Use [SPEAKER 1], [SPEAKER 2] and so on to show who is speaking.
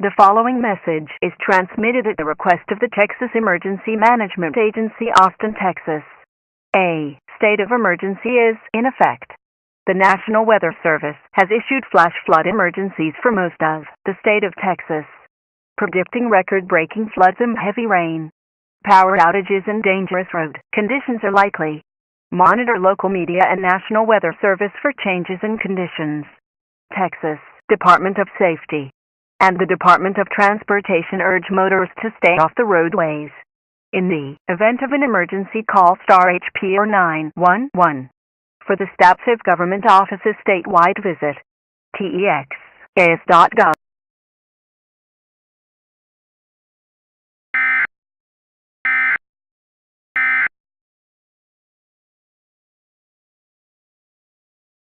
[SPEAKER 1] The following message is transmitted at the request of the Texas Emergency Management Agency, Austin, Texas. A state of emergency is in effect. The National Weather Service has issued flash flood emergencies for most of the state of Texas, predicting record-breaking floods and heavy rain. Power outages and dangerous road conditions are likely. Monitor local media and National Weather Service for changes in conditions. Texas Department of Safety and the Department of Transportation urge motorists to stay off the roadways. In the event of an emergency, call star HP or 911. For the staff of government offices statewide, visit EAS.gov.